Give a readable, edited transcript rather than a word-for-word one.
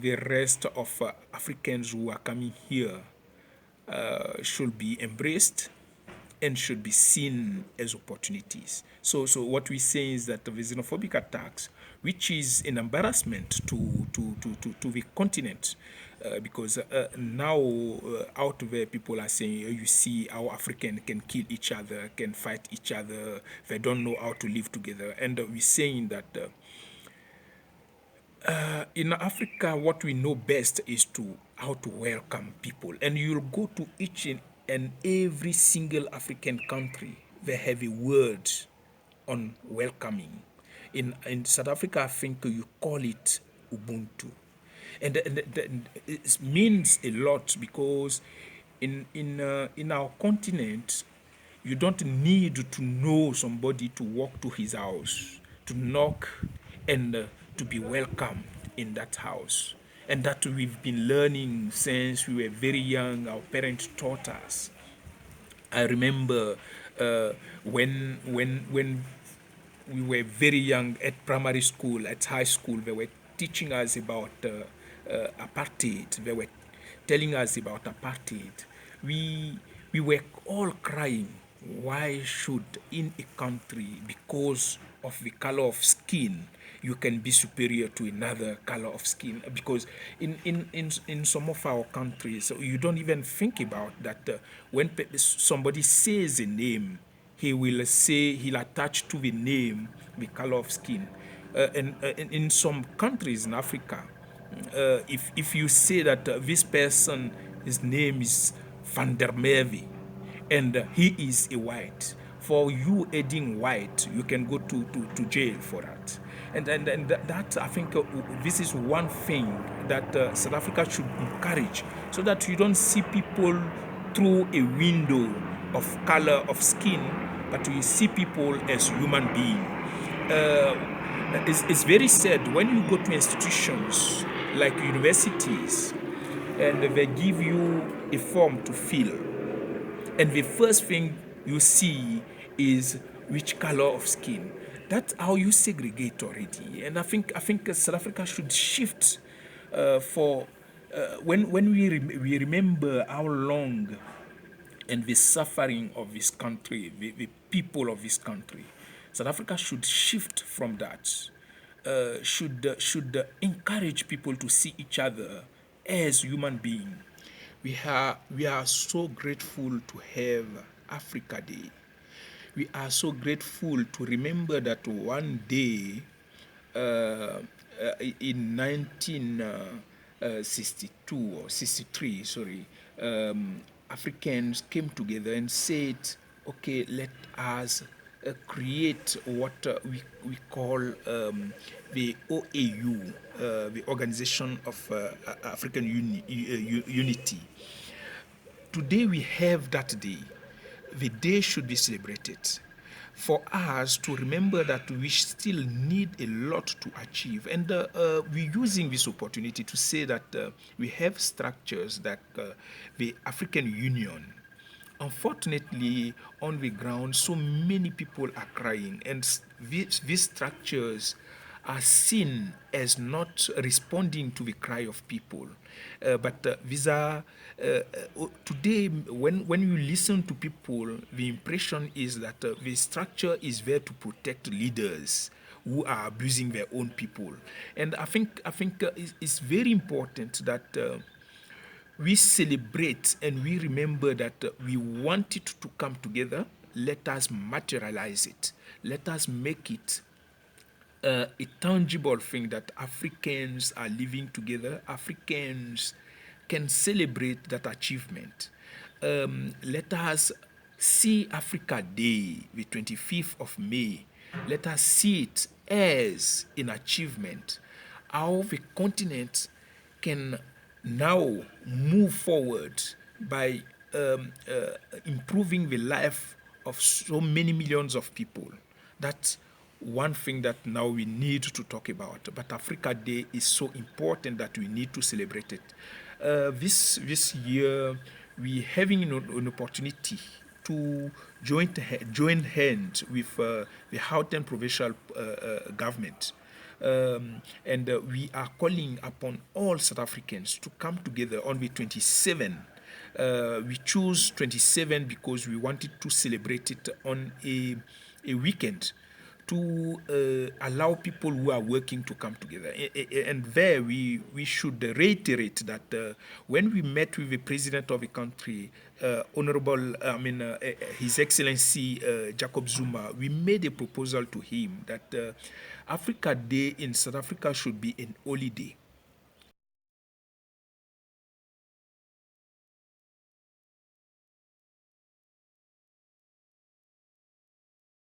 the rest of Africans who are coming here should be embraced and should be seen as opportunities. So what we say is that the xenophobic attacks, which is an embarrassment to the continent, because now out there people are saying, you see how African can kill each other, can fight each other, they don't know how to live together. And we're saying that in Africa, what we know best is to how to welcome people. And you'll go to each and every single African country, they have a word on welcoming. In South Africa, I think you call it Ubuntu. And it means a lot because in our continent, you don't need to know somebody to walk to his house, to knock, and to be welcomed in that house. And that we've been learning since we were very young. Our parents taught us. I remember when we were very young at primary school, at high school, they were teaching us about apartheid. They were telling us about apartheid. We were all crying. Why should in a country, because of the color of skin, you can be superior to another color of skin? Because in some of our countries, you don't even think about that. When somebody says a name, he will say, he'll attach to the name the color of skin. And in some countries in Africa, if you say that this person, his name is Van der Merwe, and he is a white, for you adding white, you can go to jail for that. And that I think this is one thing that South Africa should encourage, so that you don't see people through a window of color of skin, but you see people as human beings. It's very sad when you go to institutions like universities and they give you a form to fill, and the first thing you see is which color of skin. That's how you segregate already. And I think South Africa should shift for when we remember how long and the suffering of this country, the people of this country. South Africa should shift from that. Should encourage people to see each other as human beings. We are so grateful to have Africa Day. We are so grateful to remember that one day in 1962 or 63, sorry, Africans came together and said, okay, let us create what we call the OAU, the Organization of African Unity. Today we have that day. The day should be celebrated for us to remember that we still need a lot to achieve. And we're using this opportunity to say that we have structures that the African Union, unfortunately, on the ground, so many people are crying, and these structures are seen as not responding to the cry of people. But these are, today, when you listen to people, the impression is that the structure is there to protect leaders who are abusing their own people. And I think it's very important that we celebrate and we remember that we want it to come together. Let us materialize it. Let us make it a tangible thing that Africans are living together. Africans can celebrate that achievement. Let us see Africa Day, the 25th of May. Let us see it as an achievement. How the continent can now move forward by improving the life of so many millions of people. That's one thing that now we need to talk about. But Africa Day is so important that we need to celebrate it. This year, we're having an opportunity to join hands with the Gauteng provincial government And we are calling upon all South Africans to come together on the 27th. We choose 27 because we wanted to celebrate it on a weekend to allow people who are working to come together. And there we should reiterate that when we met with the president of the country, His Excellency Jacob Zuma, we made a proposal to him that Africa Day in South Africa should be an holiday.